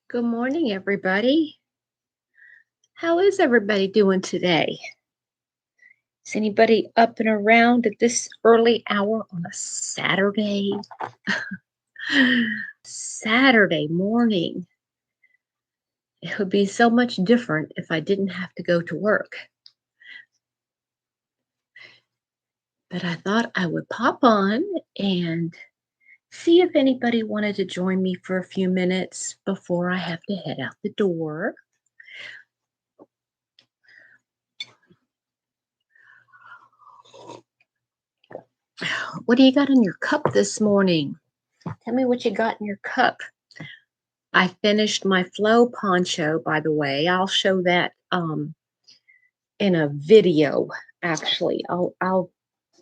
Good morning, everybody. How is everybody doing today? Is anybody up and around at this early hour on a Saturday? Saturday morning. It would be so much different if I didn't have to go to work. But I thought I would pop on and see if anybody wanted to join me for a few minutes before I have to head out the door. What do you got in your cup this morning? Tell me what you got in your cup. I finished my flow poncho, by the way. I'll show that in a video, actually. I'll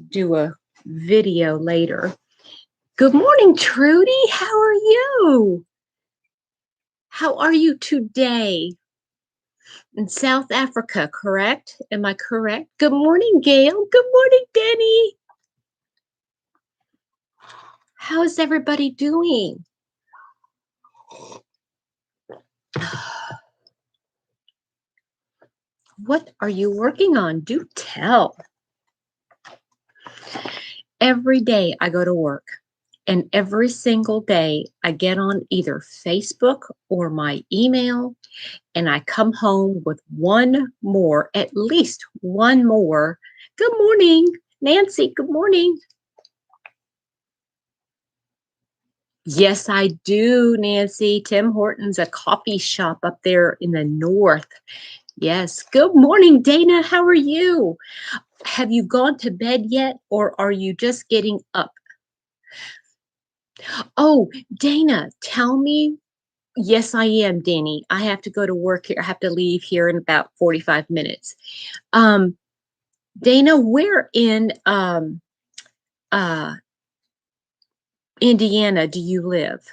do a video later. Good morning, Trudy. How are you? How are you today? In South Africa, correct? Am I correct? Good morning, Gail. Good morning, Denny. How's everybody doing? What are you working on? Do tell. Every day I go to work, and every single day I get on either Facebook or my email, and I come home with one more, at least one more. Good morning, Nancy. Good morning. Yes, I do, Nancy. Tim Hortons, a coffee shop up there in the north. Yes. Good morning, Dana. How are you? Have you gone to bed yet, or are you just getting up? Oh, Dana, tell me. Yes, I am, Danny. I have to go to work here. I have to leave here in about 45 minutes. Um, Dana, where in uh, Indiana do you live?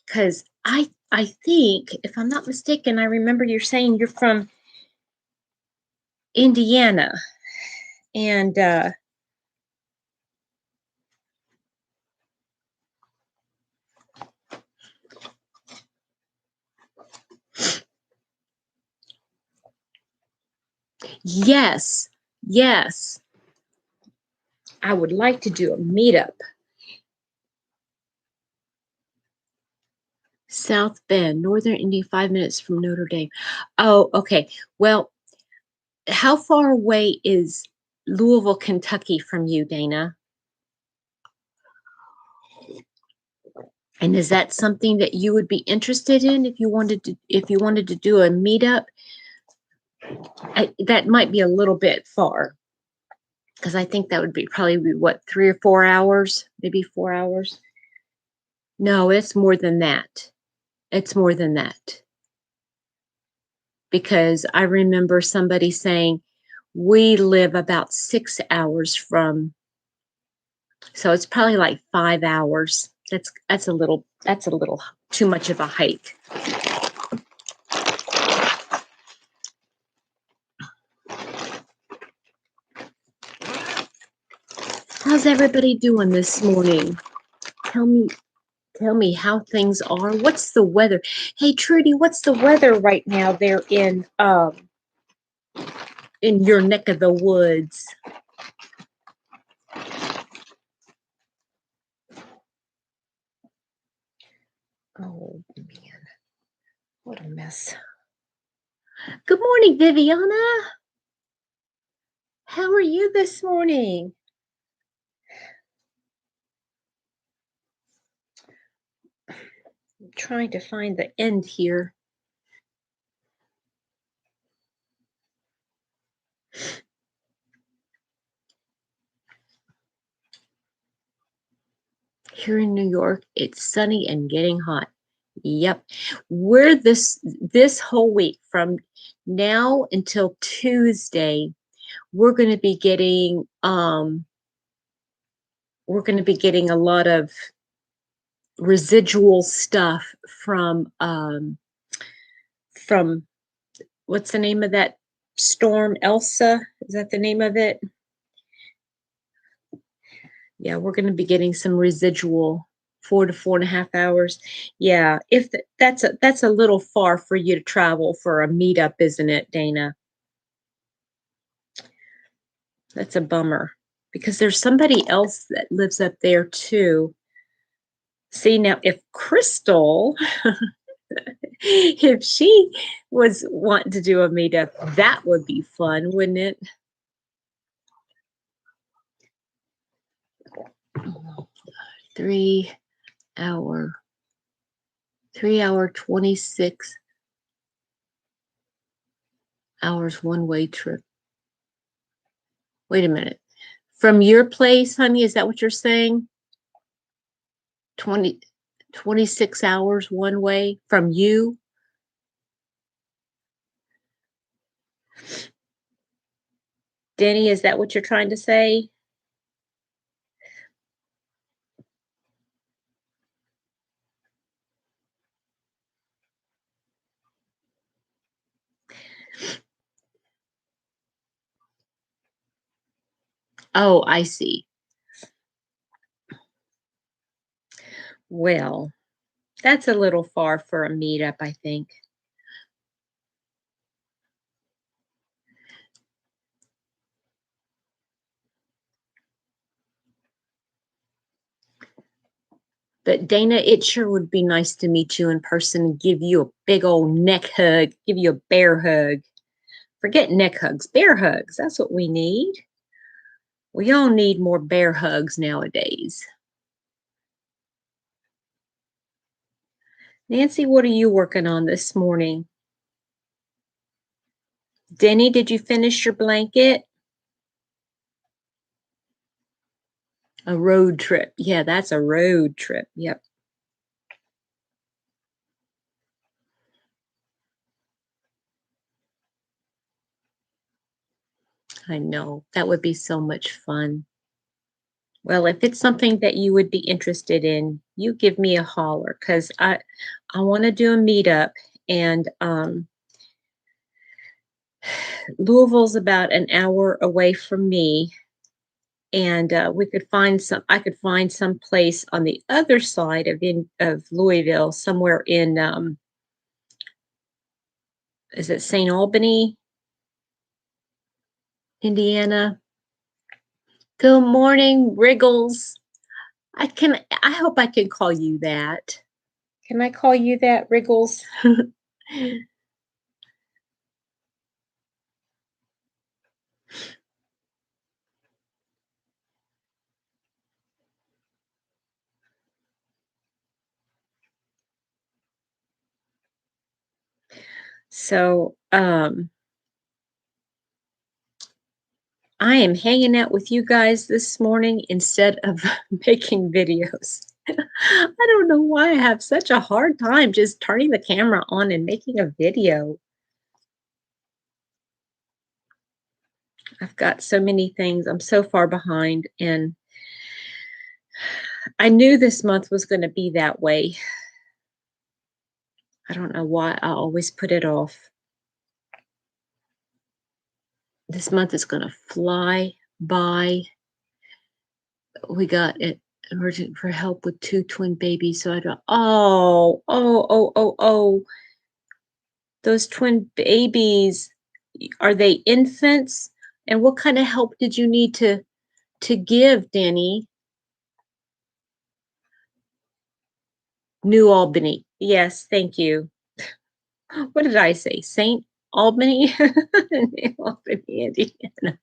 Because I think, if I'm not mistaken, I remember you're saying you're from Indiana. And yes, yes, I would like to do a meetup. South Bend, Northern Indy, 5 minutes from Notre Dame. Oh, okay. Well, how far away is Louisville, Kentucky from you, Dana? And is that something that you would be interested in if you wanted to do a meetup? That might be a little bit far, because I think that would probably be what, 3 or 4 hours, maybe 4 hours. No, it's more than that. It's more than that. Because I remember somebody saying we live about 6 hours from, so it's probably like 5 hours. That's a little too much of a hike. How's everybody doing this morning? Tell me how things are. What's the weather? Hey, Trudy, what's the weather right now there in your neck of the woods? Oh man, what a mess. Good morning, Viviana. How are you this morning? I'm trying to find the end here. Here in New York, it's sunny and getting hot. Yep. We're this whole week, from now until Tuesday, we're going to be getting a lot of residual stuff from what's the name of that storm? Elsa? Is that the name of it? Yeah, we're going to be getting some residual 4 to 4.5 hours. Yeah, if that's a little far for you to travel for a meetup, isn't it, Dana? That's a bummer because there's somebody else that lives up there too. See, now if Crystal, if she was wanting to do a meetup, that would be fun, wouldn't it? 3 hour, 3 hour, 26 hours one-way trip. Wait a minute. From your place, honey, is that what you're saying? 26 hours one way from you? Denny, is that what you're trying to say? Oh, I see. Well, that's a little far for a meetup, I think. But Dana, it sure would be nice to meet you in person and give you a big old neck hug, give you a bear hug. Forget neck hugs, bear hugs. That's what we need. We all need more bear hugs nowadays. Nancy, what are you working on this morning? Denny, did you finish your blanket? A road trip. Yeah, that's a road trip. Yep. I know. That would be so much fun. Well, if it's something that you would be interested in, you give me a holler because I want to do a meetup and Louisville's about an hour away from me, and we could find some. I could find some place on the other side of Louisville, somewhere in is it St. Albany, Indiana? Good morning, Wriggles. I hope I can call you that. Can I call you that, Wriggles? So, I am hanging out with you guys this morning instead of making videos. I don't know why I have such a hard time just turning the camera on and making a video. I've got so many things. I'm so far behind, and I knew this month was going to be that way. I don't know why I always put it off. This month is going to fly by. We got it emergent for help with 2 twin babies. So I don't, oh. Those twin babies, are they infants? And what kind of help did you need to give, Danny? New Albany. Yes, thank you. What did I say? St. Albany? New Albany, Indiana.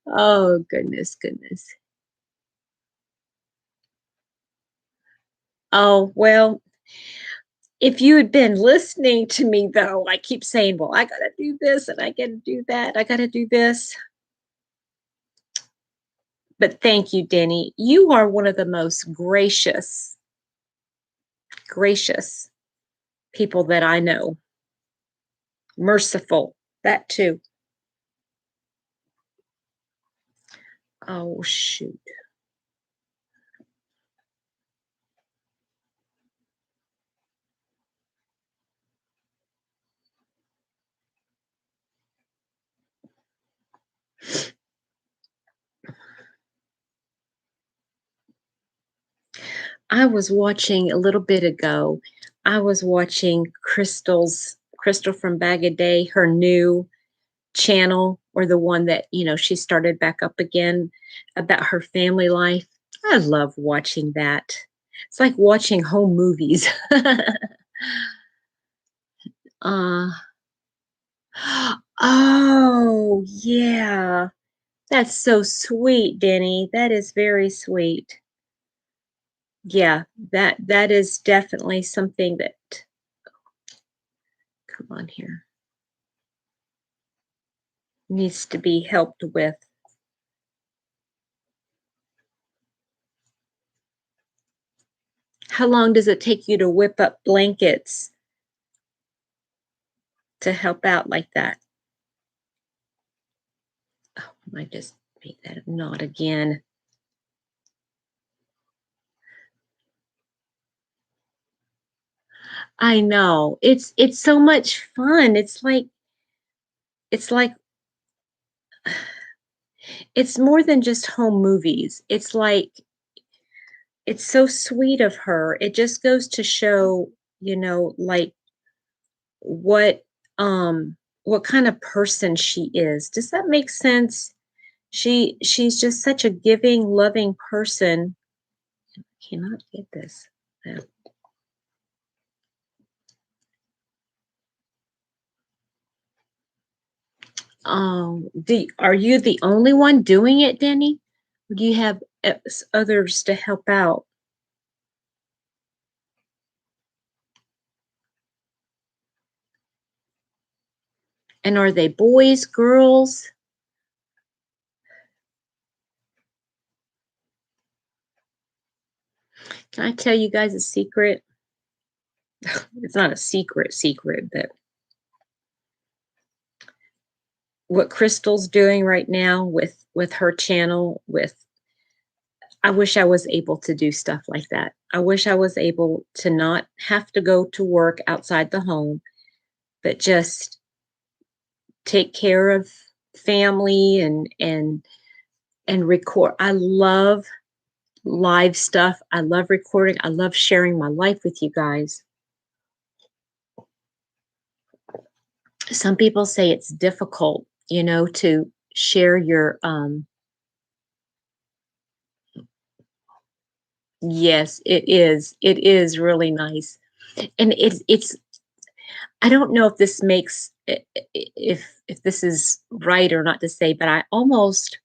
Oh, goodness. Oh, well, if you had been listening to me, though, I keep saying, well, I got to do this and I got to do that. I got to do this. But thank you, Denny. You are one of the most gracious people that I know. Merciful, that too. Oh, shoot. I was watching a little bit ago. I was watching Crystal from Bag a Day, her new channel, or the one that, she started back up again about her family life. I love watching that. It's like watching home movies. uh oh yeah. That's so sweet, Denny. That is very sweet. Yeah, that is definitely something that, come on here, needs to be helped with. How long does it take you to whip up blankets to help out like that? Oh, I just made that a knot again. I know. It's so much fun. It's like it's more than just home movies. It's so sweet of her. It just goes to show, like what what kind of person she is. Does that make sense? She's just such a giving, loving person. I cannot get this. Yeah. Are you the only one doing it, Denny? Or do you have others to help out? And are they boys, girls? Can I tell you guys a secret? It's not a secret, but what Crystal's doing right now with her channel, I wish I was able to do stuff like that. I wish I was able to not have to go to work outside the home, but just take care of family and record. I love live stuff. I love recording. I love sharing my life with you guys. Some people say it's difficult, to share your yes, it is. It is really nice. And it's I don't know if this makes if this is right or not to say, but I almost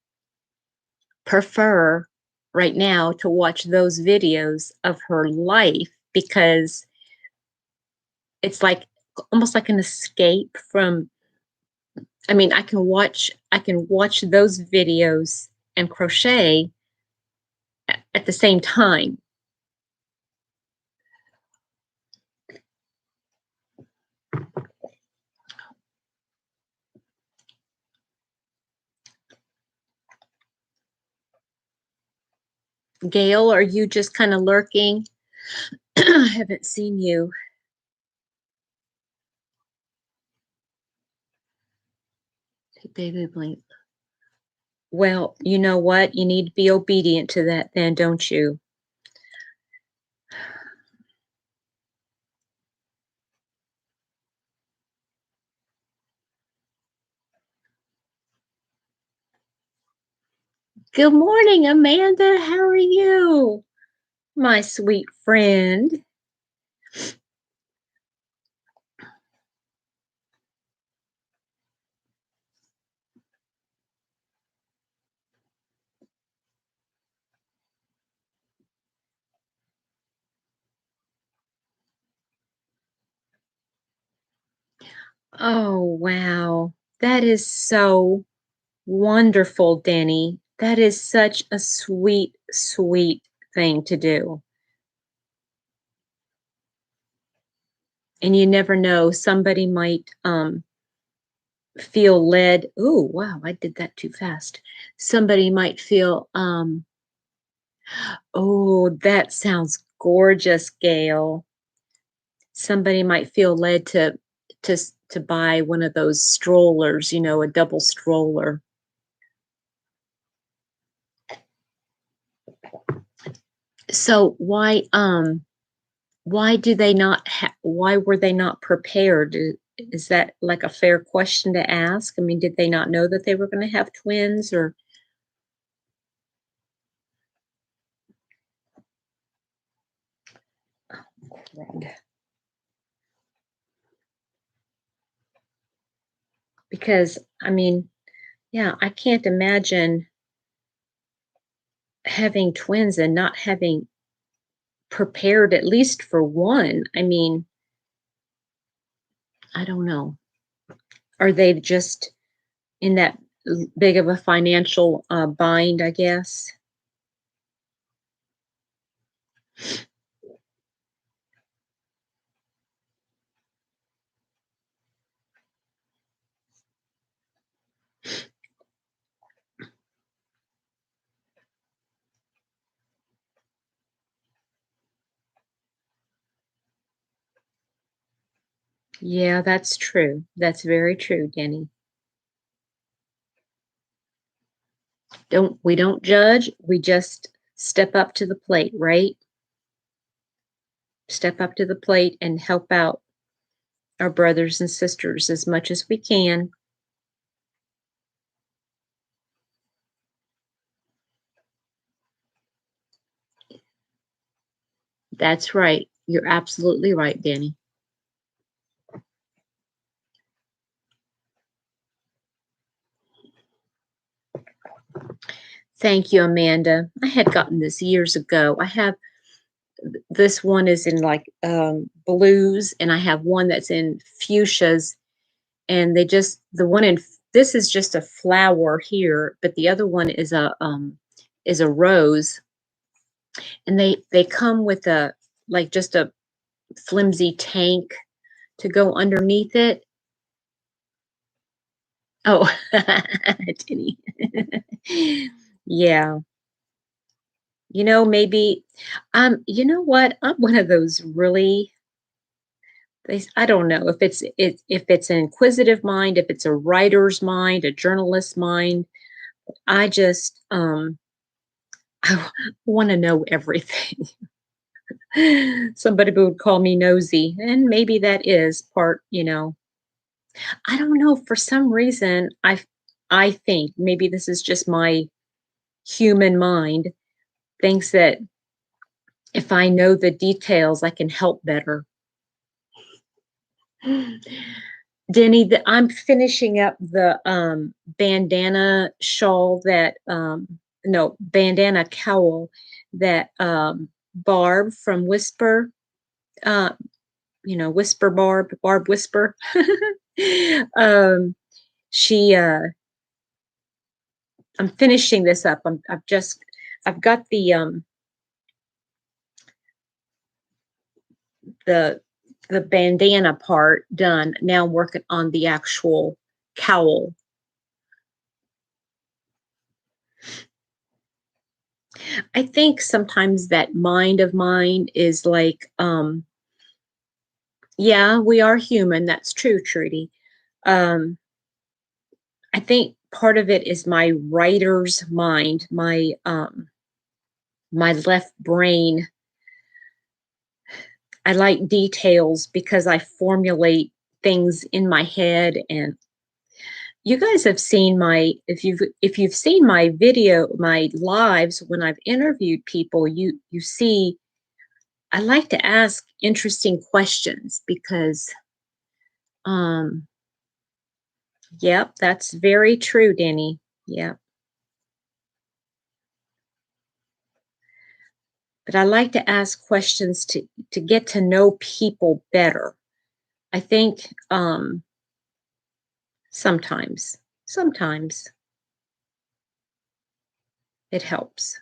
prefer right now to watch those videos of her life, because it's like almost like an escape from, I mean, I can watch those videos and crochet at the same time. Gail, are you just kind of lurking? I haven't seen you. Baby blink. Well, you know what? You need to be obedient to that then, don't you? Good morning, Amanda. How are you? My sweet friend. Oh, wow. That is so wonderful, Denny. That is such a sweet, sweet thing to do. And you never know, somebody might feel led. Oh, wow, I did that too fast. Somebody might feel oh, that sounds gorgeous, Gail. Somebody might feel led to to buy one of those strollers, a double stroller. So why do they not why were they not prepared? Is that like a fair question to ask? I mean, did they not know that they were going to have twins or crud. Because I mean, yeah, I can't imagine having twins and not having prepared at least for one. I mean, I don't know. Are they just in that big of a financial bind, I guess? Yeah, that's true. That's very true, Denny. We don't judge, we just step up to the plate, right? Step up to the plate and help out our brothers and sisters as much as we can. That's right. You're absolutely right, Danny. Thank you, Amanda. I had gotten this years ago. I have this one is in like blues, and I have one that's in fuchsias, and the one in this is just a flower here, but the other one is a rose, and they come with a like just a flimsy tank to go underneath it. Oh, Tinny. Yeah. Maybe you know what? I'm one of those really I don't know if it's an inquisitive mind, if it's a writer's mind, a journalist's mind. I just I want to know everything. Somebody would call me nosy, and maybe that is part. I don't know, for some reason I think maybe this is just my human mind thinks that if I know the details, I can help better. Denny, I'm finishing up the bandana shawl that no, bandana cowl that Barb from Whisper, uh, Whisper Barb Whisper. um, she I'm finishing this up. I've got the the bandana part done. Now I'm working on the actual cowl. I think sometimes that mind of mine is like, yeah, we are human. That's true, Trudy. Um, I think part of it is my writer's mind, my left brain. I like details because I formulate things in my head, and you guys have seen my if you've seen my video, my lives when I've interviewed people, you see I like to ask interesting questions because um yep, that's very true, Denny. Yep. But I like to ask questions to get to know people better. I think sometimes it helps.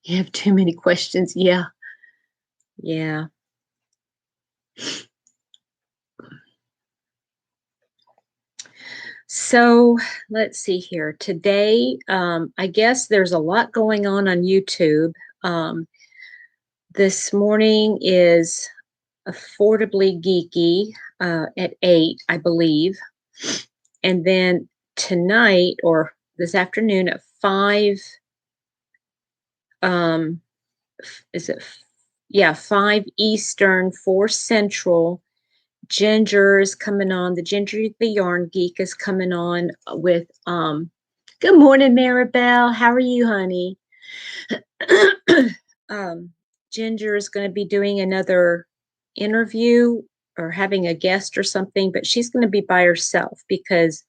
You have too many questions. Yeah. Yeah. So let's see here. Today, I guess there's a lot going on YouTube. Um, this morning is Affordably Geeky at 8, I believe. And then tonight, or this afternoon at 5, is it? Yeah, 5 Eastern, 4 Central. Ginger is coming on. The Ginger the Yarn Geek is coming on with good morning, Maribel. How are you, honey? Ginger is going to be doing another interview or having a guest or something, but she's going to be by herself because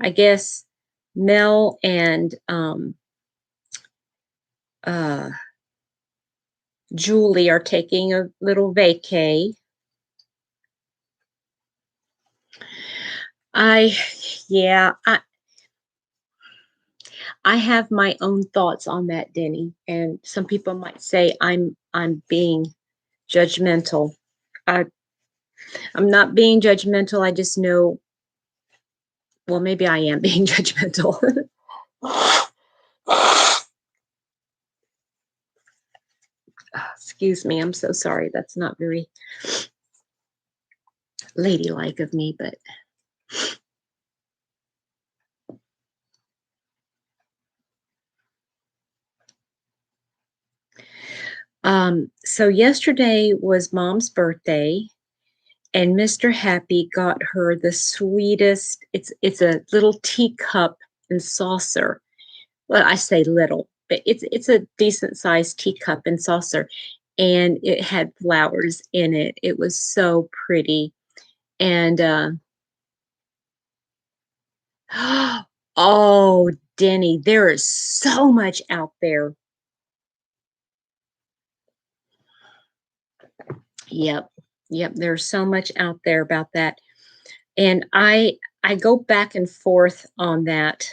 I guess Mel and uh Julie are taking a little vacay. Yeah, I have my own thoughts on that, Denny, and some people might say I'm being judgmental. I I'm not being judgmental. I just know, well, maybe I am being judgmental. Excuse me. I'm so sorry. That's not very ladylike of me, but so yesterday was Mom's birthday, and Mr. Happy got her the sweetest. It's a little teacup and saucer. Well, I say little, but it's a decent sized teacup and saucer, and it had flowers in it. It was so pretty, and oh, Denny, there is so much out there. Yep. Yep, there's so much out there about that. And I go back and forth on that.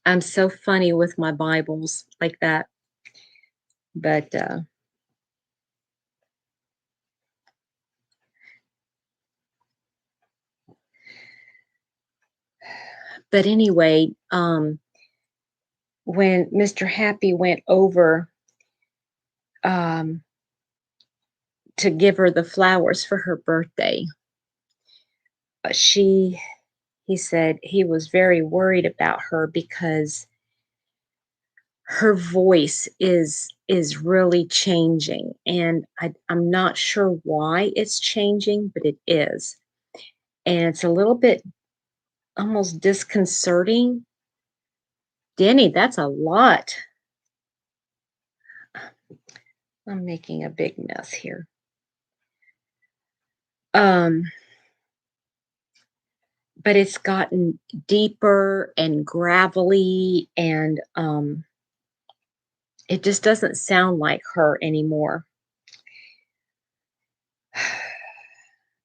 I'm so funny with my Bibles like that. But anyway, when Mr. Happy went over um to give her the flowers for her birthday, he said he was very worried about her because her voice is really changing, and I'm not sure why it's changing, but it is. And it's a little bit almost disconcerting. Denny, that's a lot. I'm making a big mess here. But it's gotten deeper and gravelly, and it just doesn't sound like her anymore.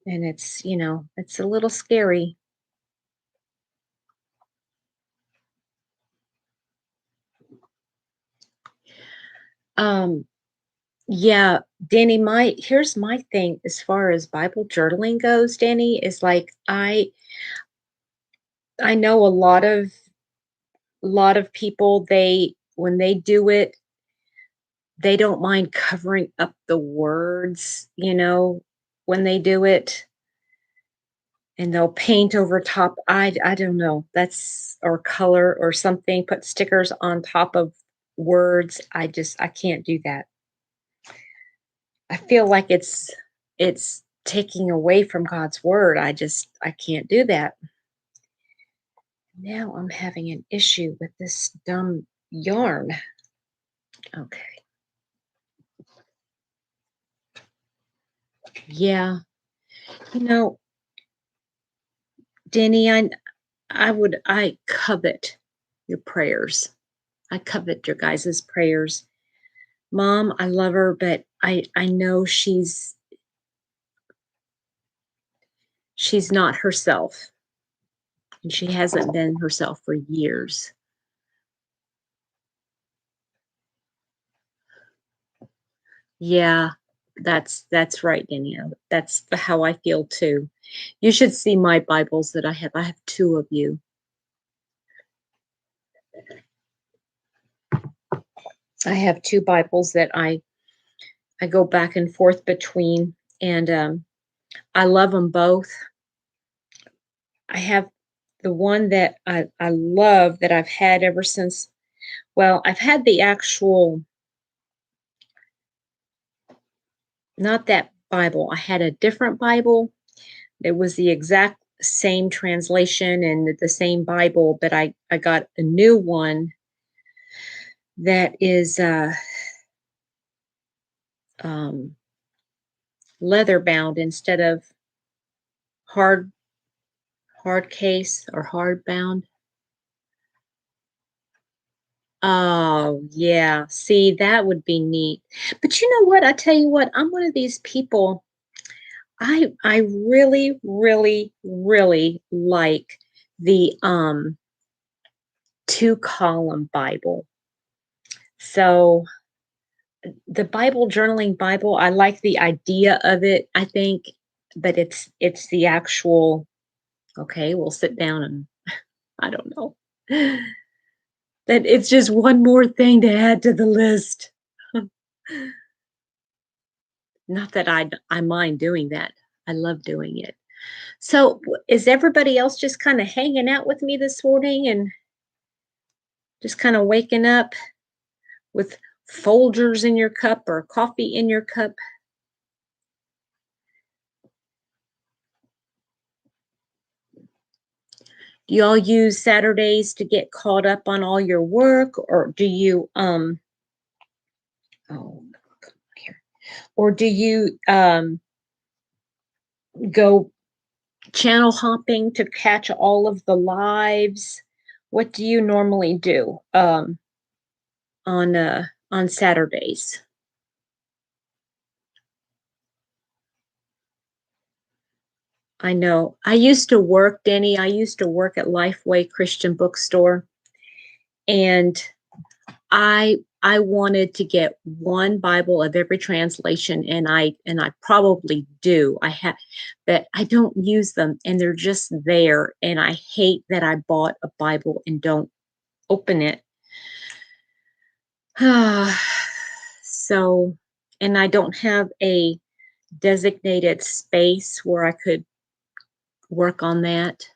And it's, it's a little scary. Yeah, Danny, here's my thing as far as Bible journaling goes, Danny, is like I know a lot of people, when they do it, they don't mind covering up the words, when they do it, and they'll paint over top. I don't know. That's, or color or something, put stickers on top of words. I can't do that. I feel like it's taking away from God's word. I can't do that. Now I'm having an issue with this dumb yarn. Okay. Yeah. You know, Denny, I covet your prayers. I covet your guys' prayers. Mom, I love her, but I know she's not herself. And she hasn't been herself for years. Yeah, that's right, Danielle. That's how I feel too. You should see my Bibles that I have. I have 2 of you. I have 2 Bibles that I go back and forth between, and I love them both. I have the one that I love that I've had ever since, well, I've had the actual, not that Bible. I had a different Bible. It was the exact same translation and the same Bible, but I got a new one that is um, leather bound instead of hard hard case or hard bound. Oh, yeah. See, that would be neat. But you know what? I tell you what, I'm one of these people. I really, really, really like the 2-column Bible. So the Bible journaling Bible, I like the idea of it, I think, but it's the actual, okay, we'll sit down and I don't know. That it's just one more thing to add to the list. Not that I mind doing that. I love doing it. So, is everybody else just kind of hanging out with me this morning and just kind of waking up with Folgers in your cup or coffee in your cup? Do y'all use Saturdays to get caught up on all your work, or do you oh, come here. Or do you go channel hopping to catch all of the lives? What do you normally do on Saturdays? I know. I used to work, Denny. I used to work at Lifeway Christian Bookstore, and I wanted to get one Bible of every translation, and I probably do. I have, but I don't use them, and they're just there. And I hate that I bought a Bible and don't open it. So, and I don't have a designated space where I could work on that.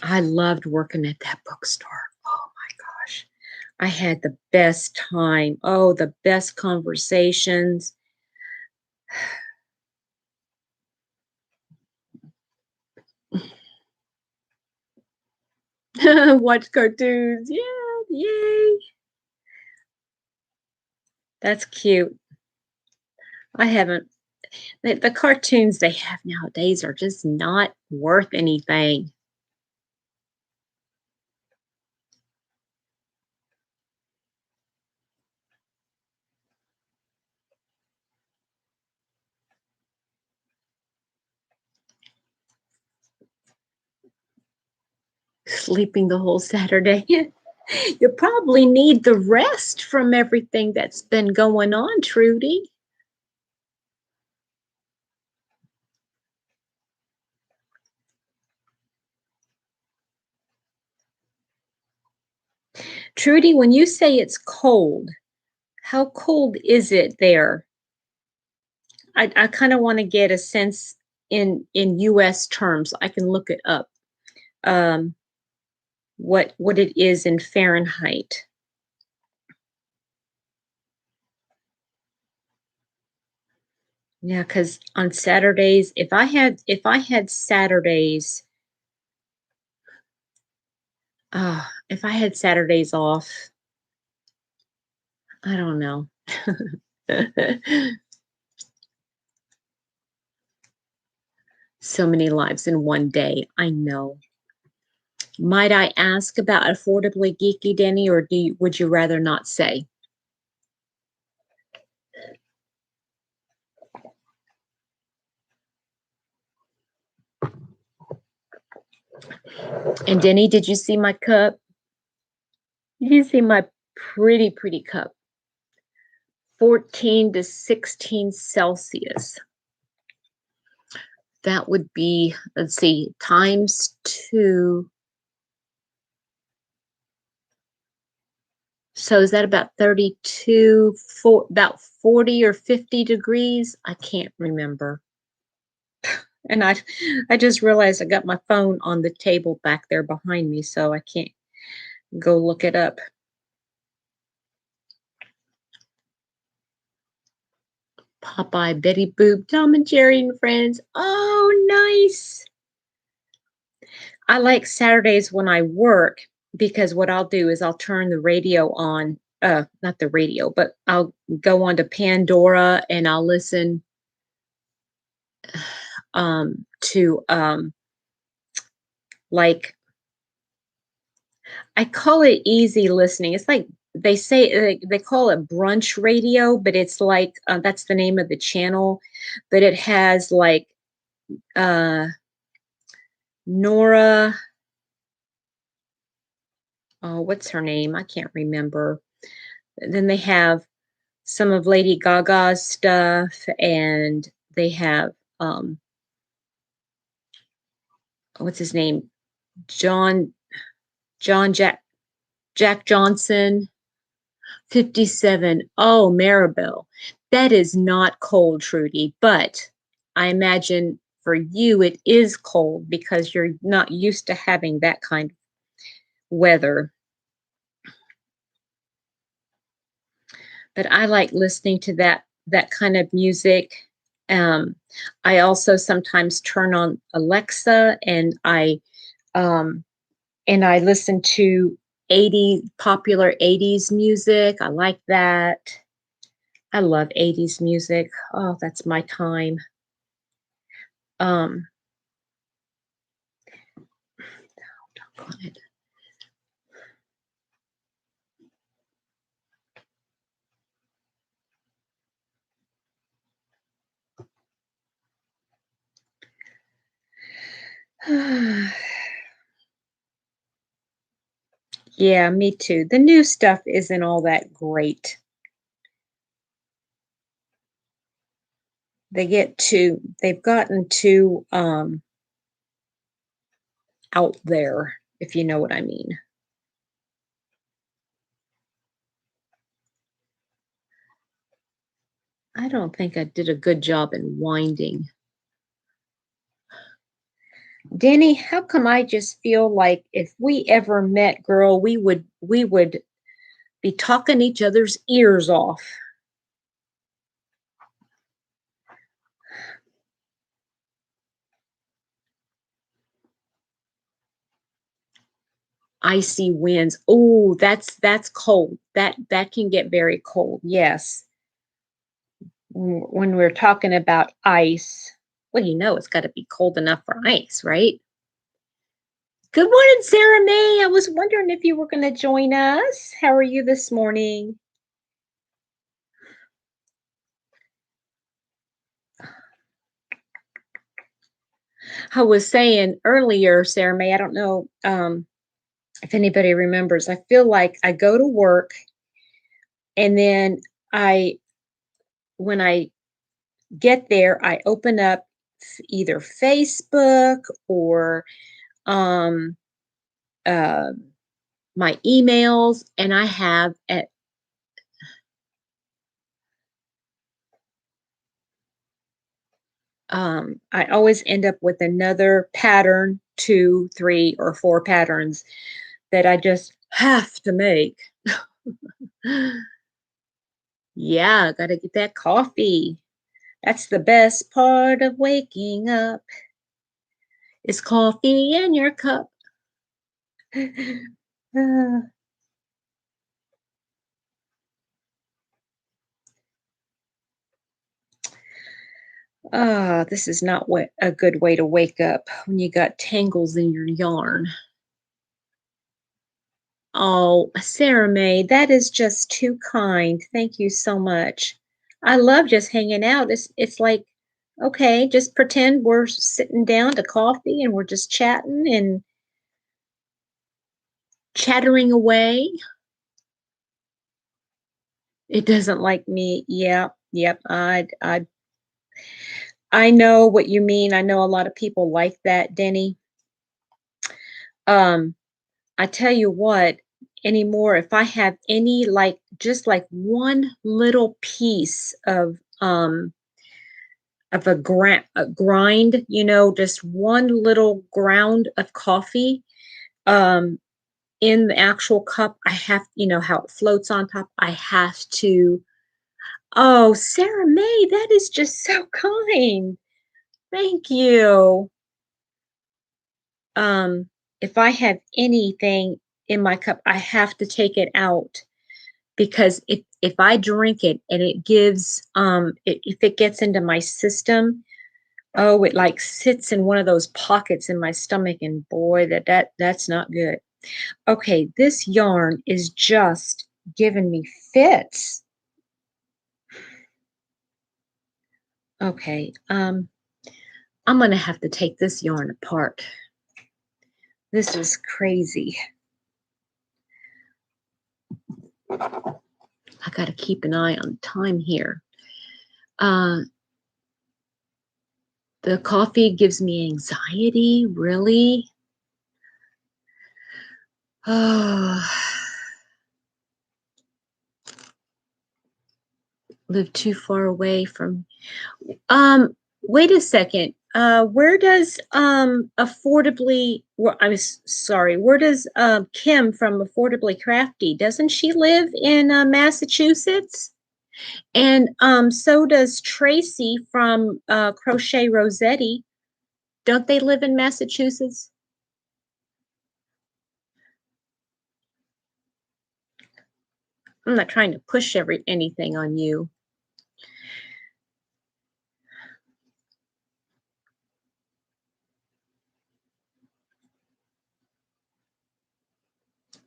I loved working at that bookstore. Oh my gosh. I had the best time. Oh, the best conversations. Watch cartoons. Yeah, yay. That's cute. I haven't. The cartoons they have nowadays are just not worth anything. Sleeping the whole Saturday. You probably need the rest from everything that's been going on, Trudy. Trudy, when you say it's cold, how cold is it there? I kind of want to get a sense in US terms. I can look it up. Um, what it is in Fahrenheit. Yeah, because on Saturdays, if I had Saturdays, if I had Saturdays off, I don't know. So many lives in one day. I know. Might I ask about Affordably Geeky, Denny, or would you rather not say? And Denny, did you see my cup? Did you see my pretty, pretty cup? 14 to 16 Celsius. That would be, let's see, times 2. So is that about 32, about 40 or 50 degrees? I can't remember. And I just realized I got my phone on the table back there behind me, so I can't go look it up. Popeye, Betty Boop, Tom and Jerry and Friends. Oh, nice. I like Saturdays when I work because what I'll do is I'll turn the radio on, not the radio, but I'll go on to Pandora and I'll listen to like I call it easy listening. It's like they say they call it brunch radio, but it's like that's the name of the channel, but it has like uh Nora, oh, what's her name? I can't remember. Then they have some of Lady Gaga's stuff, and they have what's his name? John John Jack Johnson, 57. Oh, Maribel. That is not cold, Trudy, but I imagine for you it is cold because you're not used to having that kind of weather. But I like listening to that kind of music. Um, I also sometimes turn on Alexa um, and I listen to 80 popular 80s music. I like that. I love 80s music. Oh, that's my time. Um, doggone it. Yeah, me too. The new stuff isn't all that great. They've gotten too out there, if you know what I mean. I don't think I did a good job in winding. Denny, how come I just feel like if we ever met, girl, we would be talking each other's ears off. Icy winds. Oh, that's cold. That can get very cold. Yes. When we're talking about ice, well, it's got to be cold enough for ice, right? Good morning, Sarah May. I was wondering if you were going to join us. How are you this morning? I was saying earlier, Sarah May, I don't know if anybody remembers. I feel like I go to work and then I, when I get there, I open up either Facebook or um, uh, my emails, and I have I always end up with another pattern, 2, 3, or 4 patterns that I just have to make. Yeah, gotta get that coffee. That's the best part of waking up is coffee in your cup. Ah, this is not what a good way to wake up when you got tangles in your yarn. Oh, Sarah May, that is just too kind. Thank you so much. I love just hanging out. It's like, okay, just pretend we're sitting down to coffee and we're just chatting and chattering away. It doesn't like me. Yeah, yep. I know what you mean. I know a lot of people like that, Denny. Um, I tell you what, anymore, if I have any just like one little piece of of a grind, you know, just one little ground of coffee in the actual cup. I have, you know, how it floats on top. I have to. Oh, Sarah May, that is just so kind. Thank you. Um, if I have anything in my cup, I have to take it out because if I drink it and it gives if it gets into my system, oh, it like sits in one of those pockets in my stomach, and boy, that's not good. Okay, this yarn is just giving me fits. Okay, I'm gonna have to take this yarn apart. This is crazy. I gotta keep an eye on time here. The coffee gives me anxiety, really? Oh, live too far away from. Wait a second. Where does affordably? Sorry. Where does Kim from Affordably Crafty? Doesn't she live in Massachusetts? And so does Tracy from Crochet Rossetti. Don't they live in Massachusetts? I'm not trying to push anything on you.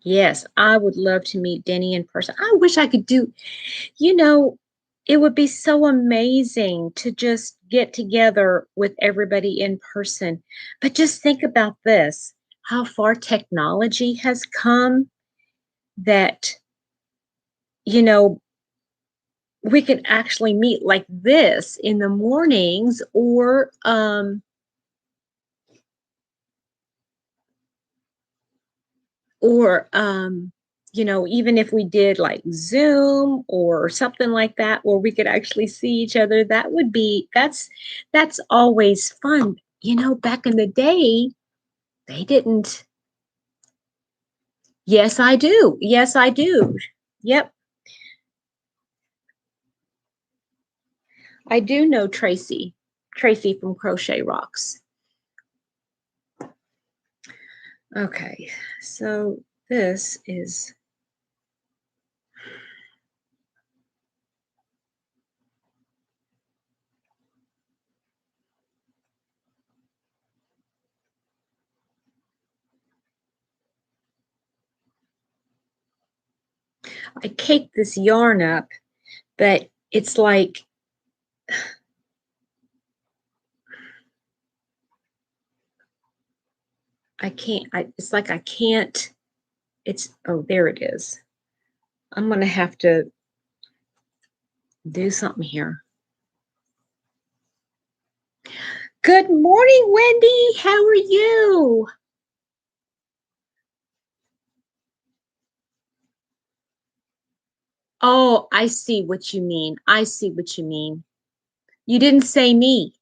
Yes, I would love to meet Denny in person. I wish I could do, you know, it would be so amazing to just get together with everybody in person. But just think about this, how far technology has come that, you know, we could actually meet like this in the mornings or you know, even if we did like Zoom or something like that where we could actually see each other, that's always fun. You know, back in the day, they didn't. Yes, I do. Yes, I do. Yep, I do know Tracy. Tracy from Crochet Rocks. Okay, so this is. I caked this yarn up, but it's like I can't. It's like I can't. It's oh, there it is. I'm gonna have to do something here. Good morning, Wendy. How are you? Oh, I see what you mean. I see what you mean. You didn't say me.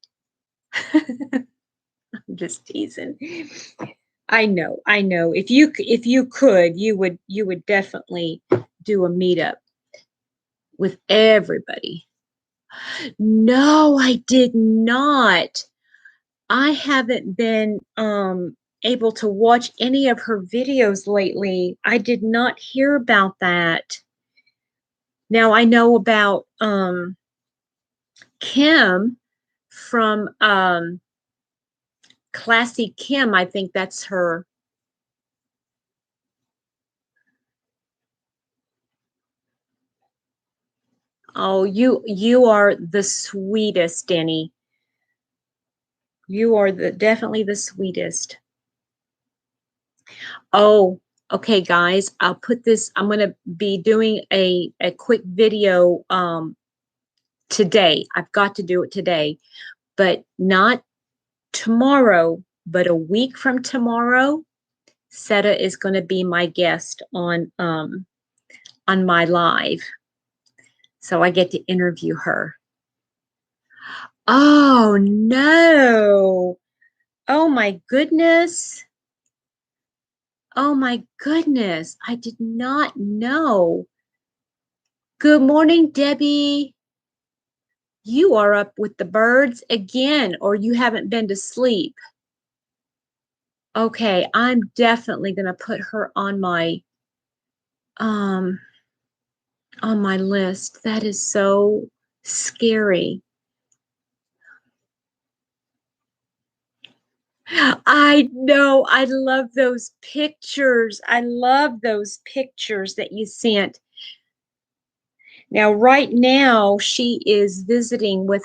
I'm just teasing. I know, I know. If you could, you would definitely do a meetup with everybody. No, I did not. I haven't been able to watch any of her videos lately. I did not hear about that. Now I know about Kim from Classy Kim. I think that's her. Oh, you are the sweetest, Denny. You are definitely the sweetest. Oh, okay, guys. I'll put this. I'm gonna be doing a quick video today. I've got to do it today, but not tomorrow, but a week from tomorrow. Seta is going to be my guest on my live. So I get to interview her. Oh, no. Oh, my goodness. Oh, my goodness. I did not know. Good morning, Debbie. You are up with the birds again, or you haven't been to sleep. Okay, I'm definitely going to put her um on my list. That is so scary. I know. I love those pictures. I love those pictures that you sent. Now, right now, she is visiting with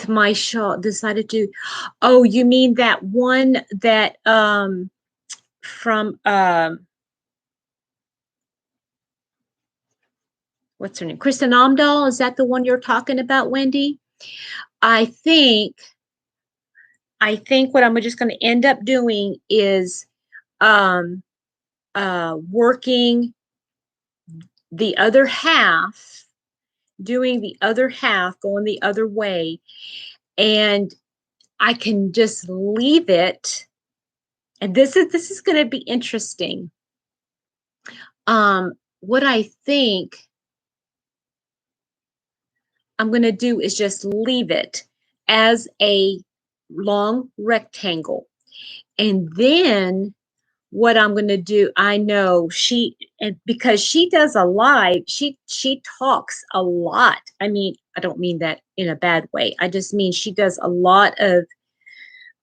my shawl. Decided to. Oh, you mean that one that from what's her name? Kristin Omdahl. Is that the one you're talking about, Wendy? I think I think what I'm just going to end up doing is um working the other half, doing the other half, going the other way, and I can just leave it. And this is going to be interesting. What I think I'm going to do is just leave it as a long rectangle. And then what I'm going to do, I know and because she does a live, she talks a lot. I mean, I don't mean that in a bad way. I just mean she does a lot of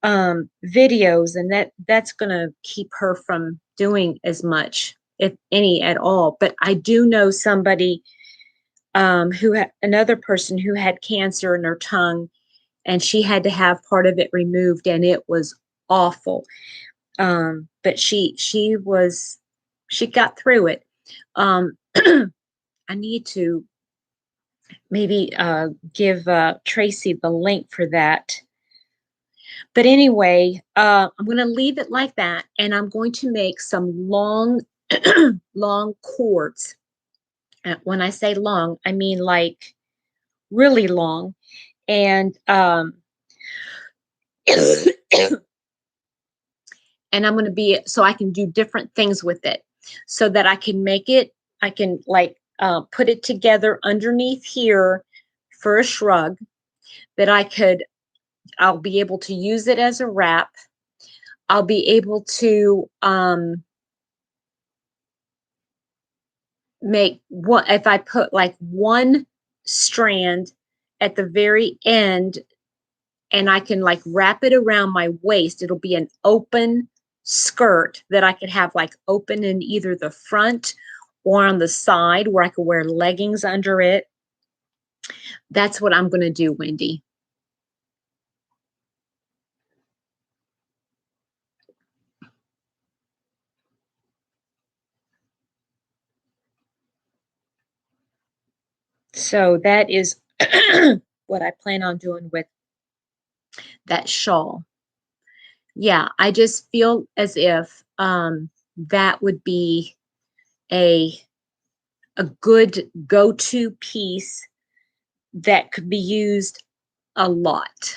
videos, and that's going to keep her from doing as much, if any at all. But I do know somebody another person who had cancer in her tongue, and she had to have part of it removed, and it was awful. But she got through it. I need to maybe give Tracy the link for that. But anyway, I'm going to leave it like that, and I'm going to make some long, long cords. When I say long, I mean like really long, and and I'm going to be so I can do different things with it, so that I can make it. I can like put it together underneath here for a shrug that I'll be able to use it as a wrap. I'll be able to make what if I put like one strand at the very end, and I can like wrap it around my waist. It'll be an open skirt that I could have like open in either the front or on the side, where I could wear leggings under it. That's what I'm going to do, Wendy. So that is what I plan on doing with that shawl. Yeah, I just feel as if that would be a good go-to piece that could be used a lot.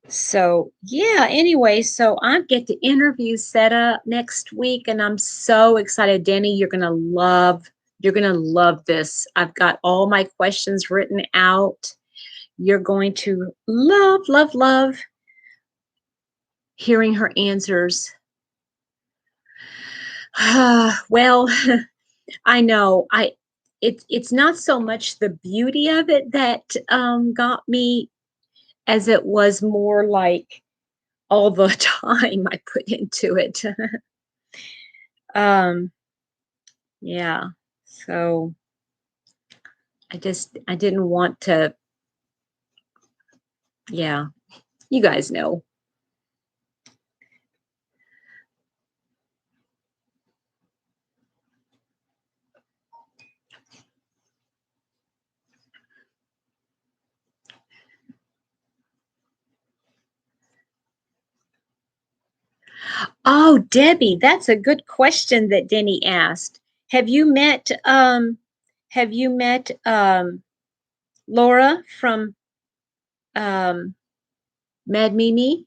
So yeah, anyway, so I get the interview set up next week, and I'm so excited. Danny, you're gonna love this. I've got all my questions written out. You're going to love, love, love hearing her answers. Well, I know. It's not so much the beauty of it that got me, as it was more like all the time I put into it. um, yeah. So I didn't want to. Yeah, you guys know. Oh, Debbie, that's a good question that Denny asked. Have you met Laura from Mad Mimi?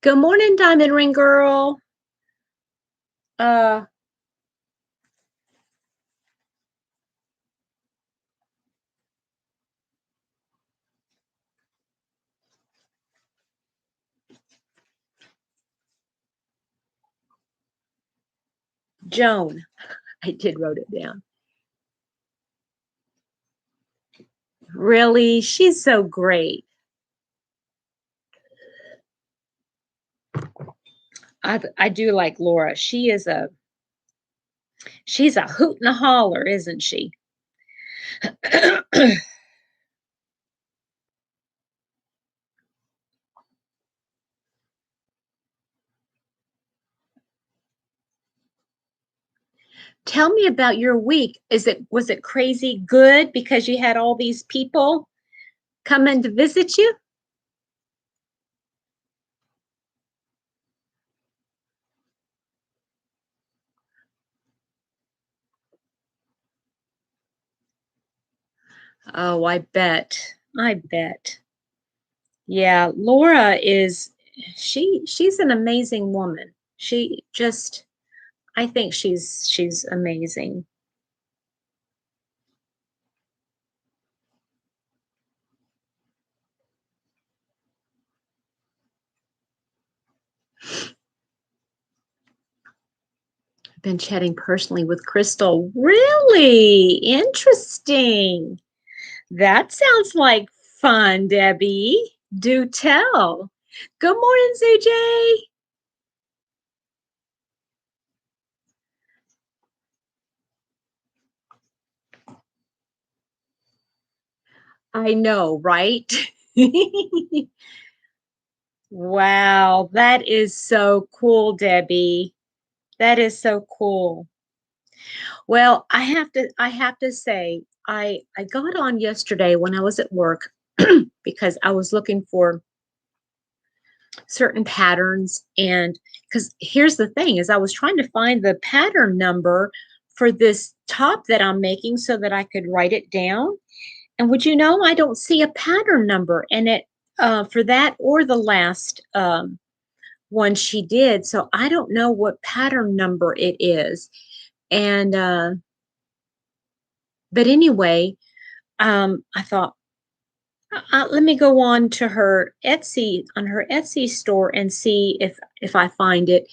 Good morning, Diamond Ring Girl. Uh Joan. I did wrote it down. Really? She's so great. I do like Laura. She's a hoot and a holler, isn't she? Tell me about your week. Was it crazy good because you had all these people coming to visit you? Oh, I bet. I bet. Yeah, Laura is she's an amazing woman. She just I think she's amazing. I've been chatting personally with Crystal. Really interesting. That sounds like fun, Debbie. Do tell. Good morning, ZJ. I know, right? Wow, that is so cool, Debbie. That is so cool. Well, I have to say I got on yesterday when I was at work because I was looking for certain patterns, and because here's the thing is I was trying to find the pattern number for this top that I'm making so that I could write it down. And would you know, I don't see a pattern number in it for that or the last one she did. So I don't know what pattern number it is. And but anyway, I thought, let me go on to her Etsy store and see if I find it.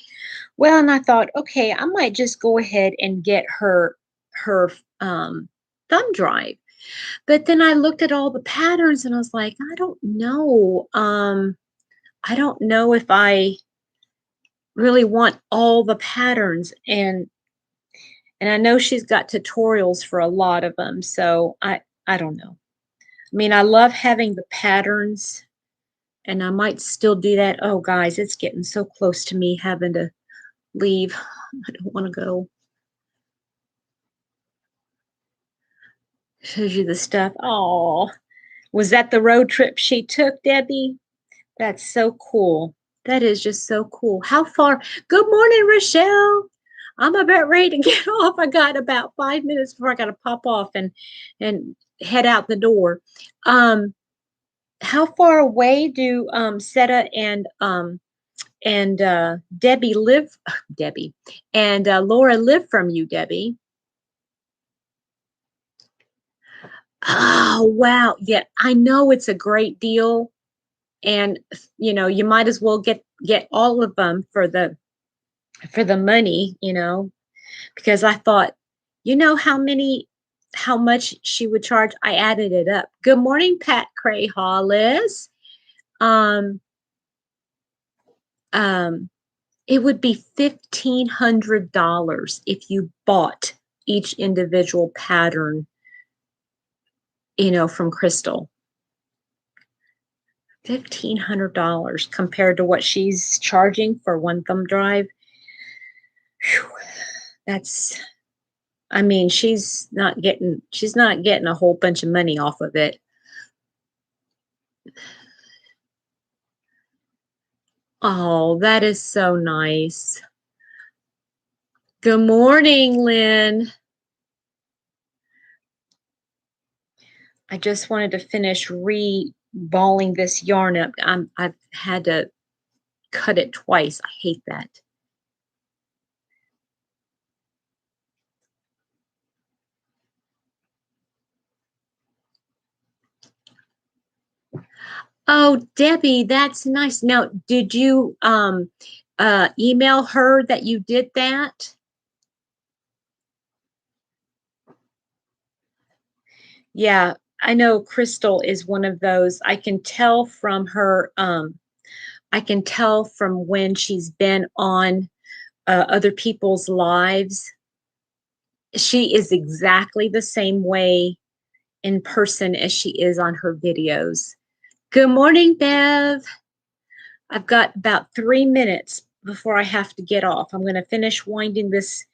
Well, and I thought, okay, I might just go ahead and get her thumb drive. But then I looked at all the patterns and I was like, I don't know. I don't know if I really want all the patterns, and I know she's got tutorials for a lot of them, so I don't know. I mean, I love having the patterns, and I might still do that. Oh, guys, it's getting so close to me having to leave. I don't want to go. Shows you the stuff. Oh, was that the road trip she took, Debbie? That's so cool. That is just so cool. How far? Good morning, Rochelle. I'm about ready to get off. I got about 5 minutes before I got to pop off and head out the door. Um, how far away do Seta and Debbie live? Debbie and Laura live from you, Debbie? Oh wow, yeah. I know it's a great deal, and you might as well get all of them for the money, because I thought, how much she would charge. I added it up. Good morning, Pat Cray Hollis. Um, um, it would be $1,500 if you bought each individual pattern, from Crystal. $1,500 compared to what she's charging for one thumb drive. Whew, that's I mean, she's not getting a whole bunch of money off of it. Oh, that is so nice. Good morning, Lynn. I just wanted to finish re-balling this yarn up. I've had to cut it twice. I hate that. Oh, Debbie, that's nice. Now, did you email her that you did that? Yeah, I know Crystal is one of those. I can tell from her, I can tell from when she's been on other people's lives. She is exactly the same way in person as she is on her videos. Good morning, Bev. I've got about 3 minutes before I have to get off. I'm going to finish winding this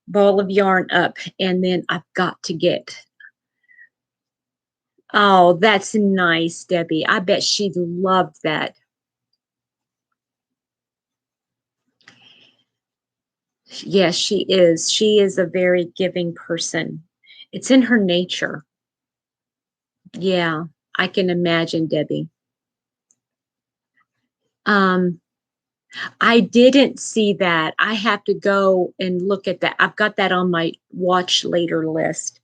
ball of yarn up, and then I've got to get. Oh, that's nice, Debbie. I bet she'd love that. Yes, she is. She is a very giving person. It's in her nature. Yeah, I can imagine, Debbie. Um, I didn't see that. I have to go and look at that. I've got that on my watch later list.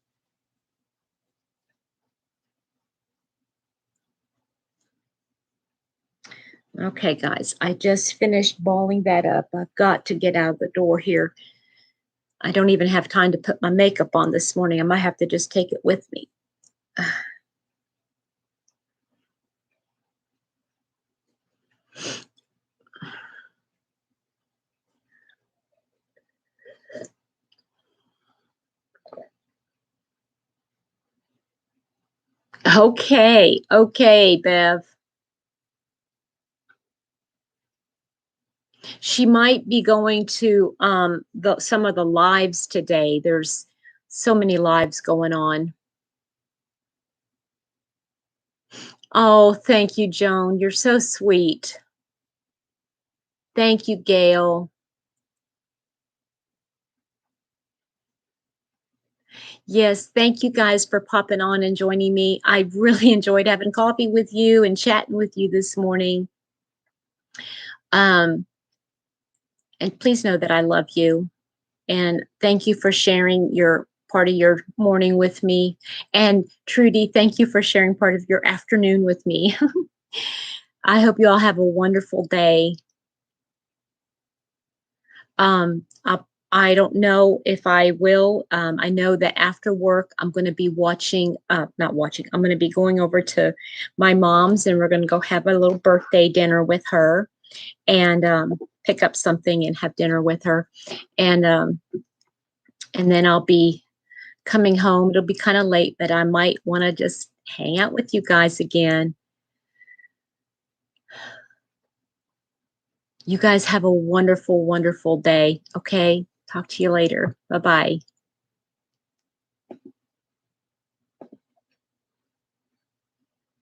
Okay, guys, I just finished balling that up. I've got to get out of the door here. I don't even have time to put my makeup on this morning. I might have to just take it with me. Okay, okay, Bev. She might be going to some of the lives today. There's so many lives going on. Oh, thank you, Joan. You're so sweet. Thank you, Gail. Yes, thank you guys for popping on and joining me. I really enjoyed having coffee with you and chatting with you this morning. And please know that I love you. And thank you for sharing your part of your morning with me. And Trudy, thank you for sharing part of your afternoon with me. I hope you all have a wonderful day. Um, I, I don't know if I will. I know that after work, I'm going to be watching, not watching, I'm going to be going over to my mom's and we're going to go have a little birthday dinner with her and pick up something and have dinner with her. And then I'll be coming home. It'll be kind of late, but I might want to just hang out with you guys again. You guys have a wonderful, wonderful day. Okay. Talk to you later. Bye-bye.